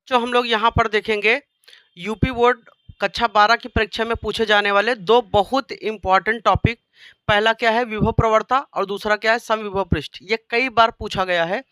जो हम लोग यहाँ पर देखेंगे यूपी बोर्ड कक्षा 12 की परीक्षा में पूछे जाने वाले दो बहुत इंपॉर्टेंट टॉपिक। पहला क्या है विभव प्रवणता और दूसरा क्या है समविभव पृष्ठ। ये कई बार पूछा गया है।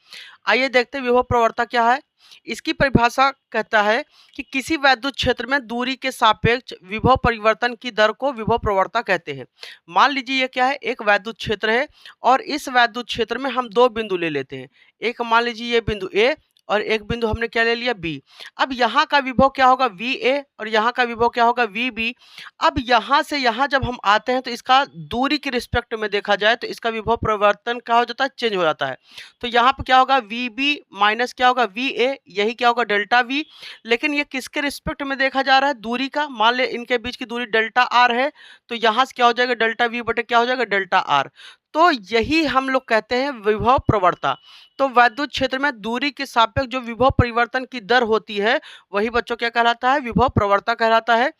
आइए देखते हैं विभव प्रवणता क्या है। इसकी परिभाषा कहता है कि किसी वैद्युत क्षेत्र में दूरी के सापेक्ष विभव परिवर्तन की दर को विभव प्रवणता कहते हैं। मान लीजिए ये क्या है, एक वैद्युत क्षेत्र है और इस वैद्युत क्षेत्र में हम दो बिंदु ले लेते हैं। एक मान लीजिए ये बिंदु ए और एक बिंदु हमने क्या ले लिया बी। अब यहाँ का विभव क्या होगा वी ए और यहाँ का विभव क्या होगा वी बी। अब यहाँ से यहाँ जब हम आते हैं तो इसका दूरी के रिस्पेक्ट में देखा जाए तो इसका विभव परिवर्तन क्या हो जाता है, चेंज हो जाता है। तो यहाँ पे क्या होगा वी बी माइनस क्या होगा वी ए, यही क्या होगा डेल्टा वी। लेकिन ये किसके रिस्पेक्ट में देखा जा रहा है, दूरी का। मान ले इनके बीच की दूरी डेल्टा आर है तो यहाँ से क्या हो जाएगा डेल्टा वी बटे क्या हो जाएगा डेल्टा आर। तो यही हम लोग कहते हैं विभव प्रवणता। तो वैद्युत क्षेत्र में दूरी के सापेक्ष जो विभव परिवर्तन की दर होती है वही बच्चों क्या कहलाता है, विभव प्रवणता कहलाता है।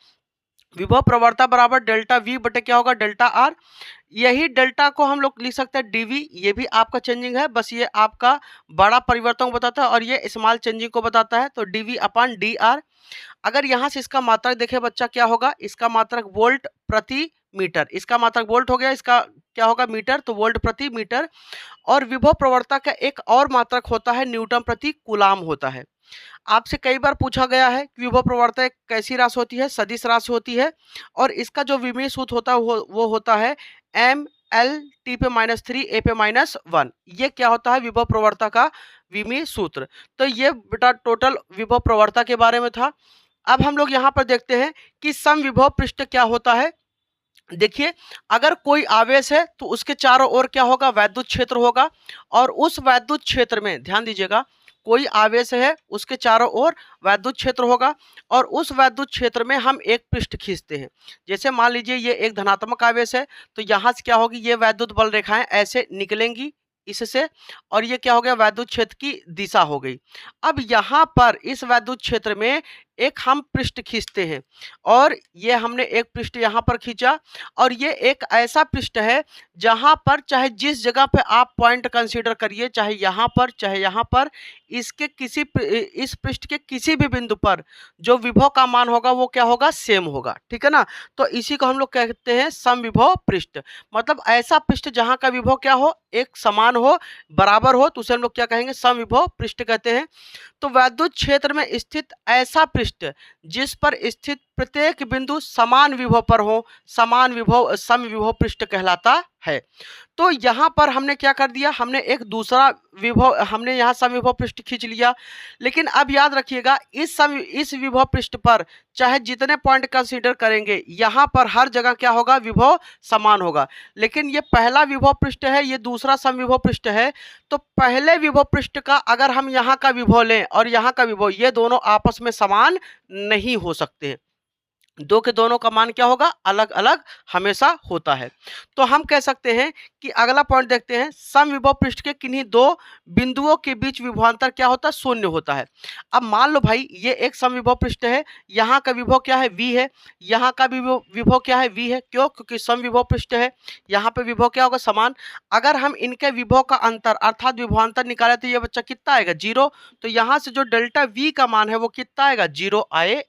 विभव प्रवणता बराबर डेल्टा वी बटे क्या होगा डेल्टा आर। यही डेल्टा को हम लोग लिख सकते हैं डीवी। ये भी आपका चेंजिंग है, बस ये आपका बड़ा परिवर्तन को बताता है और ये स्मॉल चेंजिंग को बताता है। तो डीवी अपॉन डी आर। अगर यहाँ से इसका मात्रक देखे बच्चा क्या होगा, इसका मात्रक वोल्ट प्रति मीटर, इसका मात्रक वोल्ट हो गया, इसका क्या होगा मीटर, तो वोल्ट प्रति मीटर। और विभव प्रवणता का एक और मात्रक होता है न्यूटन प्रति कूलाम होता है। आपसे कई बार पूछा गया है कि विभव प्रवणता एक कैसी राशि होती है, सदिश राशि होती है और इसका जो विमीय सूत्र होता है वो होता है एम एल टी पे -3 ए पे -1। ये क्या होता है विभव प्रवणता का विमीय सूत्र। तो ये बेटा टोटल विभव प्रवणता के बारे में था। अब हम लोग यहाँ पर देखते हैं कि समविभव पृष्ठ क्या होता है। देखिए अगर कोई आवेश है तो उसके चारों ओर क्या होगा वैद्युत क्षेत्र होगा और उस वैद्युत क्षेत्र में ध्यान दीजिएगा कोई आवेश है उसके चारों ओर वैद्युत क्षेत्र होगा और उस वैद्युत क्षेत्र में हम एक पृष्ठ खींचते हैं। जैसे मान लीजिए ये एक धनात्मक आवेश है तो यहाँ से क्या होगी ये वैद्युत बल रेखाएं ऐसे निकलेंगी इससे और ये क्या हो गया वैद्युत क्षेत्र की दिशा हो गई। अब यहाँ पर इस वैद्युत क्षेत्र में एक हम पृष्ठ खींचते हैं और ये हमने एक पृष्ठ यहाँ पर खींचा और ये एक ऐसा पृष्ठ है जहाँ पर चाहे जिस जगह पे आप पॉइंट कंसीडर करिए, चाहे यहाँ पर चाहे यहाँ पर, इसके इस पृष्ठ के किसी भी बिंदु पर जो विभव का मान होगा वो क्या होगा सेम होगा, ठीक है ना। तो इसी को हम लोग कहते हैं समविभव पृष्ठ। मतलब ऐसा पृष्ठ जहाँ का विभव क्या हो एक समान हो बराबर हो तो उसे हम लोग क्या कहेंगे समविभव पृष्ठ कहते हैं। तो वैद्युत क्षेत्र में स्थित ऐसा पृष्ठ जिस पर स्थित प्रत्येक बिंदु समान विभव पर हो समान विभव समविभव पृष्ठ कहलाता है। तो यहाँ पर हमने क्या कर दिया, हमने एक दूसरा विभव हमने यहाँ समविभव पृष्ठ खींच लिया। लेकिन अब याद रखिएगा इस विभव पृष्ठ पर चाहे जितने पॉइंट कंसीडर करेंगे यहाँ पर हर जगह क्या होगा विभव समान होगा। लेकिन ये पहला विभव पृष्ठ है ये दूसरा समविभव पृष्ठ है। तो पहले विभव पृष्ठ का अगर हम यहाँ का विभव लें और यहाँ का विभव ये दोनों आपस में समान नहीं हो सकते हैं। दो के दोनों का मान क्या होगा अलग अलग हमेशा होता है। तो हम कह सकते हैं कि अगला पॉइंट देखते हैं समविभव पृष्ठ के किन्हीं दो बिंदुओं के बीच विभवांतर क्या होता है शून्य होता है। अब मान लो भाई ये एक समविभव पृष्ठ है, यहाँ का विभव क्या है v है, यहाँ का विभव क्या है v है। क्यों, क्योंकि समविभव पृष्ठ है, यहाँ पे विभव क्या होगा समान। अगर हम इनके विभव का अंतर अर्थात विभवांतर निकाले तो ये बच्चा कितना आएगा 0। तो यहाँ से जो डेल्टा v का मान है वो कितना आएगा 0 आए